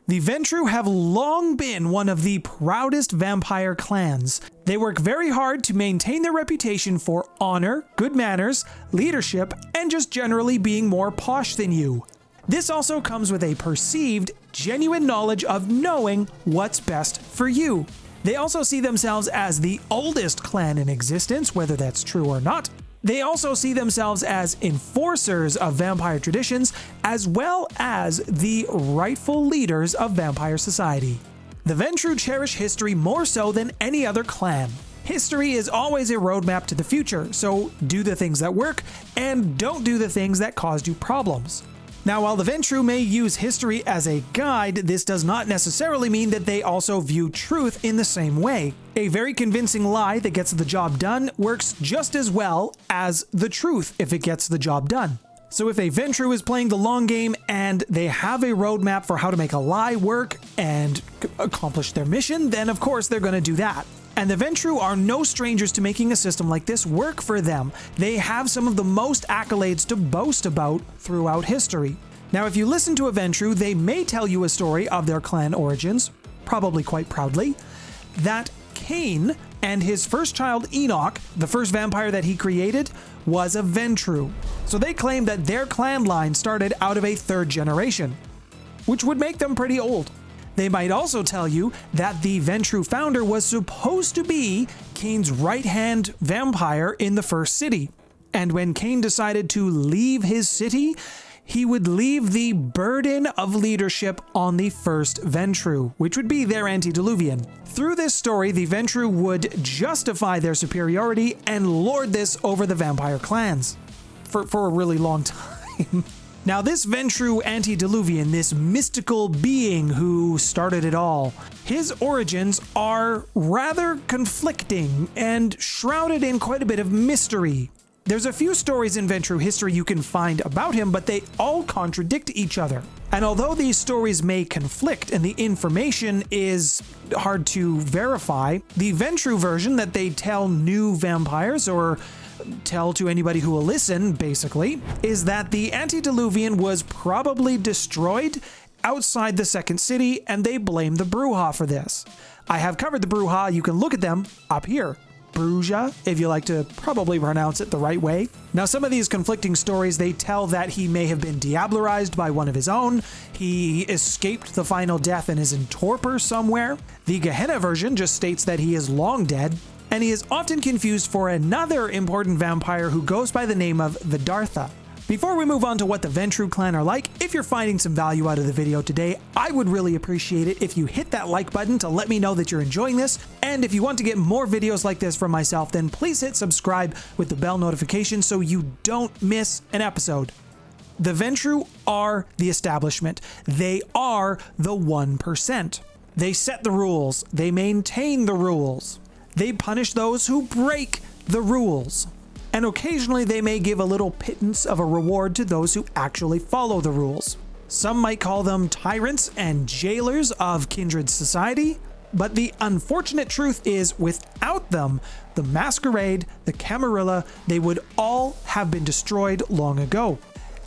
The Ventrue have long been one of the proudest vampire clans. They work very hard to maintain their reputation for honor, good manners, leadership, and just generally being more posh than you. This also comes with a perceived, genuine knowledge of knowing what's best for you. They also see themselves as the oldest clan in existence, whether that's true or not. They also see themselves as enforcers of vampire traditions, as well as the rightful leaders of vampire society. The Ventrue cherish history more so than any other clan. History is always a roadmap to the future, so do the things that work, and don't do the things that caused you problems. Now, while the Ventrue may use history as a guide, this does not necessarily mean that they also view truth in the same way. A very convincing lie that gets the job done works just as well as the truth if it gets the job done. So if a Ventrue is playing the long game and they have a roadmap for how to make a lie work and accomplish their mission, then of course they're going to do that. And the Ventrue are no strangers to making a system like this work for them. They have some of the most accolades to boast about throughout history. Now, if you listen to a Ventrue, they may tell you a story of their clan origins, probably quite proudly, that Cain and his first child Enoch, the first vampire that he created, was a Ventrue. So they claim that their clan line started out of a third generation, which would make them pretty old. They might also tell you that the Ventrue founder was supposed to be Cain's right-hand vampire in the first city. And when Cain decided to leave his city, he would leave the burden of leadership on the first Ventrue, which would be their antediluvian. Through this story, the Ventrue would justify their superiority and lord this over the vampire clans for a really long time. Now, this Ventrue antediluvian, this mystical being who started it all, his origins are rather conflicting and shrouded in quite a bit of mystery. There's a few stories in Ventrue history you can find about him, but they all contradict each other. And although these stories may conflict and the information is hard to verify, the Ventrue version that they tell new vampires, or tell to anybody who will listen, basically, is that the antediluvian was probably destroyed outside the second city, and they blame the Bruja for this. I have covered the Bruja. You can look at them up here. Bruja, if you like to probably pronounce it the right way. Now, some of these conflicting stories, they tell that he may have been diablerized by one of his own. He escaped the final death and is in torpor somewhere. The Gehenna version just states that he is long dead. And he is often confused for another important vampire who goes by the name of Vidartha. Before we move on to what the Ventrue clan are like, if you're finding some value out of the video today, I would really appreciate it if you hit that like button to let me know that you're enjoying this. And if you want to get more videos like this from myself, then please hit subscribe with the bell notification so you don't miss an episode. The Ventrue are the establishment. They are the 1%. They set the rules. They maintain the rules. They punish those who break the rules. And occasionally they may give a little pittance of a reward to those who actually follow the rules. Some might call them tyrants and jailers of kindred society, but the unfortunate truth is without them, the Masquerade, the Camarilla, they would all have been destroyed long ago.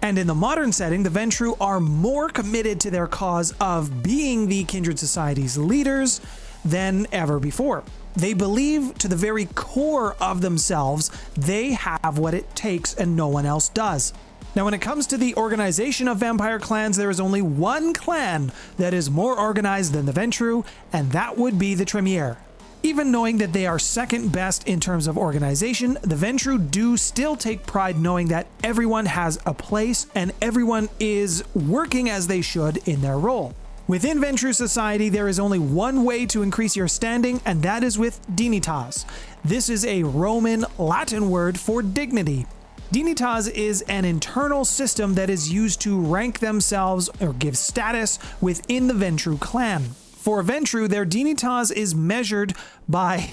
And in the modern setting, the Ventrue are more committed to their cause of being the kindred society's leaders than ever before. They believe to the very core of themselves they have what it takes and no one else does. Now, when it comes to the organization of vampire clans, there is only one clan that is more organized than the Ventrue, and that would be the Tremere. Even knowing that they are second best in terms of organization, the Ventrue do still take pride knowing that everyone has a place and everyone is working as they should in their role. Within Ventrue society, there is only one way to increase your standing, and that is with Dignitas. This is a Roman Latin word for dignity. Dignitas is an internal system that is used to rank themselves or give status within the Ventrue clan. For Ventrue, their Dignitas is measured by...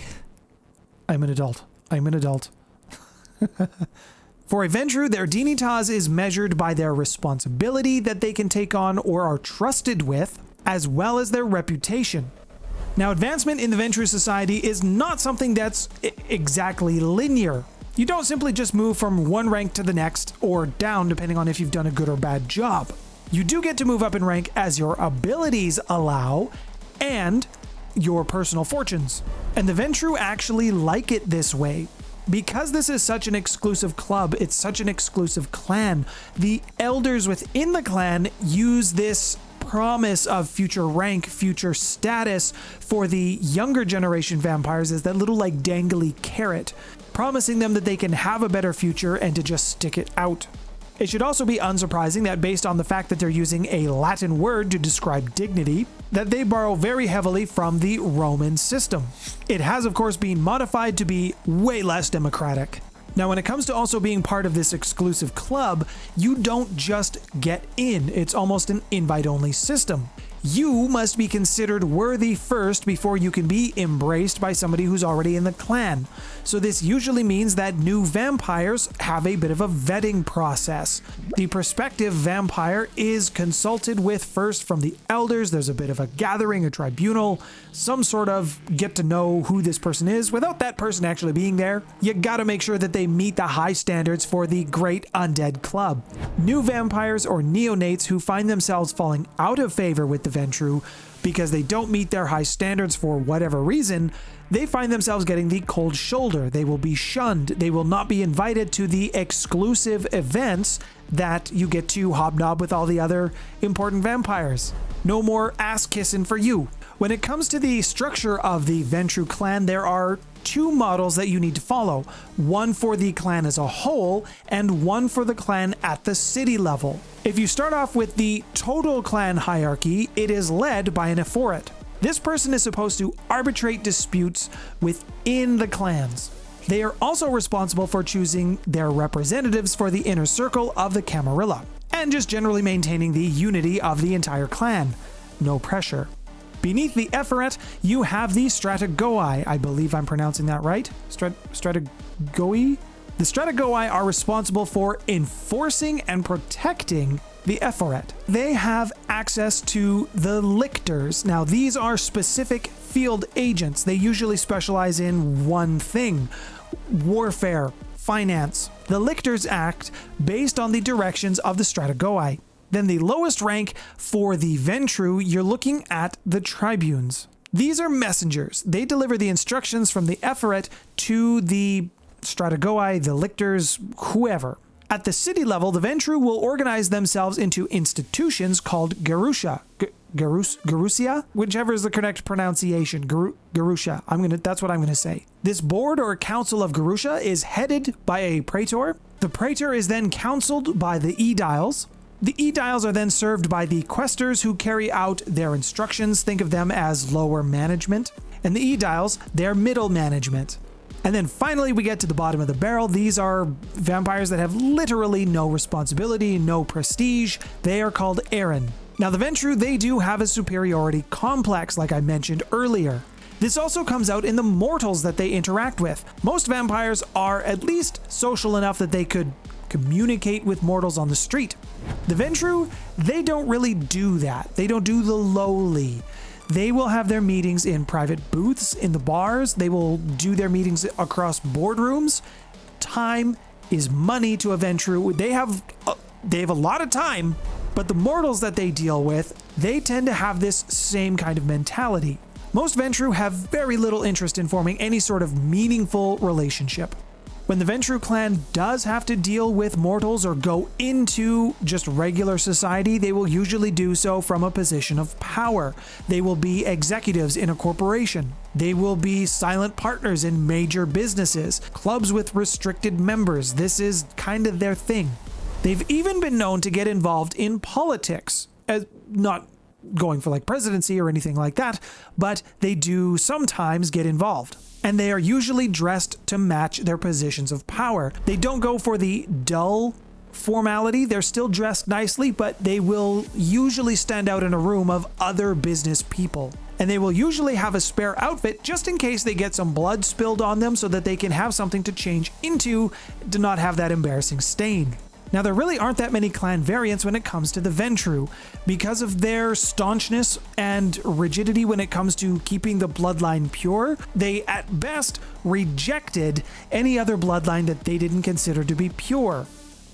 I'm an adult. For a Ventrue, their Dignitas is measured by their responsibility that they can take on or are trusted with, as well as their reputation. Now, advancement in the Ventrue society is not something that's exactly linear. You don't simply just move from one rank to the next, or down depending on if you've done a good or bad job. You do get to move up in rank as your abilities allow and your personal fortunes. And the Ventrue actually like it this way. Because this is such an exclusive club, it's such an exclusive clan, the elders within the clan use this promise of future rank, future status for the younger generation vampires as that little like dangly carrot, promising them that they can have a better future and to just stick it out. It should also be unsurprising that based on the fact that they're using a Latin word to describe dignity, that they borrow very heavily from the Roman system. It has of course been modified to be way less democratic. Now when it comes to also being part of this exclusive club, you don't just get in, it's almost an invite-only system. You must be considered worthy first before you can be embraced by somebody who's already in the clan. So this usually means that new vampires have a bit of a vetting process. The prospective vampire is consulted with first from the elders, there's a bit of a gathering, a tribunal, some sort of get to know who this person is without that person actually being there. You gotta make sure that they meet the high standards for the Great Undead Club. New vampires or neonates who find themselves falling out of favor with the Ventrue because they don't meet their high standards for whatever reason, they find themselves getting the cold shoulder. They will be shunned. They will not be invited to the exclusive events that you get to hobnob with all the other important vampires. No more ass kissing for you. When it comes to the structure of the Ventrue clan, there are two models that you need to follow. One for the clan as a whole, and one for the clan at the city level. If you start off with the total clan hierarchy, it is led by an Ephorate. This person is supposed to arbitrate disputes within the clans. They are also responsible for choosing their representatives for the inner circle of the Camarilla, and just generally maintaining the unity of the entire clan. No pressure. Beneath the Ephorate, you have the Strategoi. I believe I'm pronouncing that right. Strategoi? The Strategoi are responsible for enforcing and protecting the Ephorate. They have access to the Lictors. Now, these are specific field agents. They usually specialize in one thing: warfare, finance. The Lictors act based on the directions of the Strategoi. Then the lowest rank for the Ventrue, you're looking at the Tribunes. These are messengers. They deliver the instructions from the Ephorate to the Strategoi, the Lictors, whoever. At the city level, the Ventrue will organize themselves into institutions called Garusha. Garusia? Whichever is the correct pronunciation. Garusha. That's what I'm gonna say. This board or council of Garusha is headed by a praetor. The praetor is then counseled by the aediles. The aediles are then served by the questors who carry out their instructions. Think of them as lower management. And the aediles, they're middle management. And then finally we get to the bottom of the barrel. These are vampires that have literally no responsibility, no prestige. They are called Aaron. Now the Ventrue, they do have a superiority complex, like I mentioned earlier. This also comes out in the mortals that they interact with. Most vampires are at least social enough that they could communicate with mortals on the street. The Ventrue, they don't really do that. They don't do the lowly. They will have their meetings in private booths, in the bars. They will do their meetings across boardrooms. Time is money to a Ventrue. They have a lot of time, but the mortals that they deal with, they tend to have this same kind of mentality. Most Ventrue have very little interest in forming any sort of meaningful relationship. When the Ventrue clan does have to deal with mortals or go into just regular society, they will usually do so from a position of power. They will be executives in a corporation. They will be silent partners in major businesses, clubs with restricted members. This is kind of their thing. They've even been known to get involved in politics, not going for like presidency or anything like that, but they do sometimes get involved. And they are usually dressed to match their positions of power. They don't go for the dull formality. They're still dressed nicely, but they will usually stand out in a room of other business people. And they will usually have a spare outfit just in case they get some blood spilled on them so that they can have something to change into to not have that embarrassing stain. Now, there really aren't that many clan variants when it comes to the Ventrue. Because of their staunchness and rigidity when it comes to keeping the bloodline pure, they at best rejected any other bloodline that they didn't consider to be pure.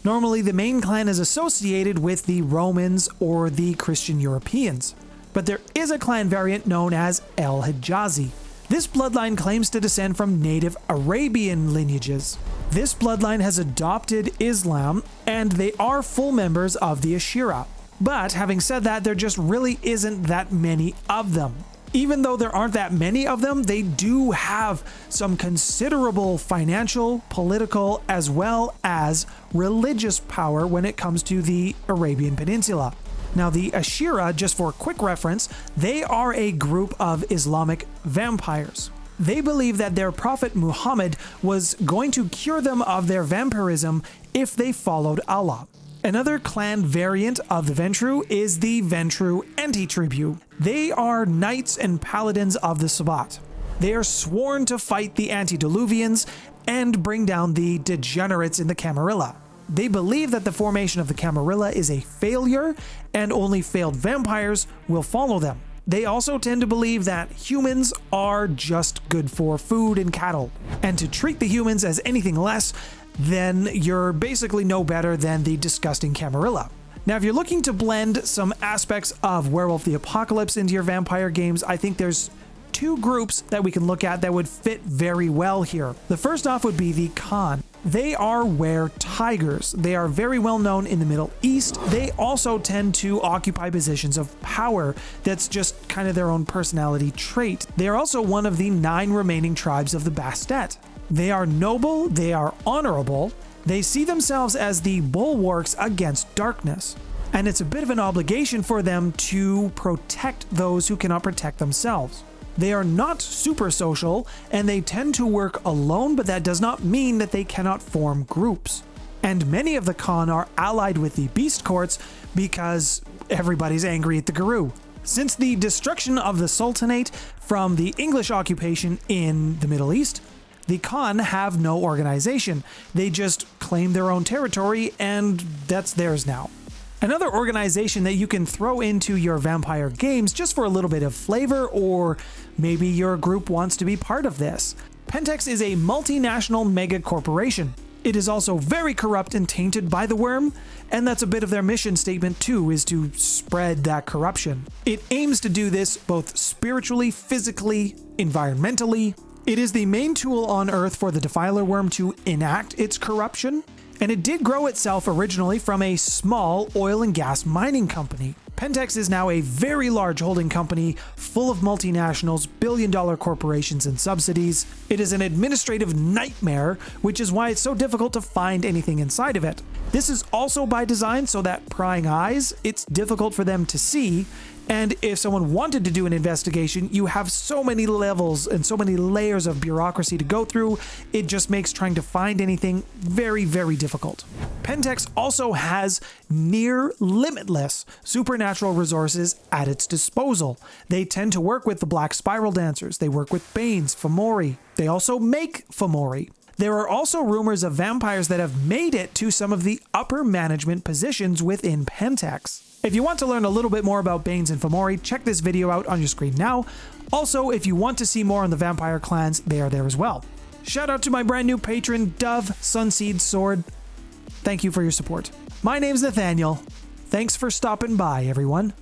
Normally, the main clan is associated with the Romans or the Christian Europeans, but there is a clan variant known as El Hijazi. This bloodline claims to descend from native Arabian lineages. This bloodline has adopted Islam, and they are full members of the Ashira. But having said that, there just really isn't that many of them. Even though there aren't that many of them, they do have some considerable financial, political, as well as religious power when it comes to the Arabian Peninsula. Now, the Ashira, just for quick reference, they are a group of Islamic vampires. They believe that their prophet Muhammad was going to cure them of their vampirism if they followed Allah. Another clan variant of the Ventrue is the Ventrue Antitribu. They are knights and paladins of the Sabbat. They are sworn to fight the antediluvians and bring down the degenerates in the Camarilla. They believe that the formation of the Camarilla is a failure and only failed vampires will follow them. They also tend to believe that humans are just good for food and cattle, and to treat the humans as anything less, then you're basically no better than the disgusting Camarilla. Now, if you're looking to blend some aspects of Werewolf the Apocalypse into your vampire games, I think there's two groups that we can look at that would fit very well here. The first off would be the Khan. They are were-tigers. They are very well known in the Middle East. They also tend to occupy positions of power. That's just kind of their own personality trait. They are also one of the 9 remaining tribes of the Bastet. They are noble, they are honorable, they see themselves as the bulwarks against darkness, and it's a bit of an obligation for them to protect those who cannot protect themselves. They are not super social, and they tend to work alone, but that does not mean that they cannot form groups. And many of the Khan are allied with the Beast Courts because everybody's angry at the Guru. Since the destruction of the Sultanate from the English occupation in the Middle East, the Khan have no organization. They just claim their own territory, and that's theirs now. Another organization that you can throw into your vampire games just for a little bit of flavor, or maybe your group wants to be part of this. Pentex is a multinational mega corporation. It is also very corrupt and tainted by the worm, and that's a bit of their mission statement too, is to spread that corruption. It aims to do this both spiritually, physically, environmentally. It is the main tool on Earth for the Defiler worm to enact its corruption, and it did grow itself originally from a small oil and gas mining company. Pentex is now a very large holding company full of multinationals, billion-dollar corporations, and subsidies. It is an administrative nightmare, which is why it's so difficult to find anything inside of it. This is also by design so that prying eyes, it's difficult for them to see, and if someone wanted to do an investigation, you have so many levels and so many layers of bureaucracy to go through, it just makes trying to find anything very, very difficult. Pentex also has near limitless supernatural resources at its disposal. They tend to work with the Black Spiral Dancers, they work with Banes, Fomori. They also make Fomori. There are also rumors of vampires that have made it to some of the upper management positions within Pentex. If you want to learn a little bit more about Banes and Fomori, check this video out on your screen now. Also, if you want to see more on the vampire clans, they are there as well. Shout out to my brand new patron, Dove Sunseed Sword. Thank you for your support. My name's Nathaniel. Thanks for stopping by, everyone.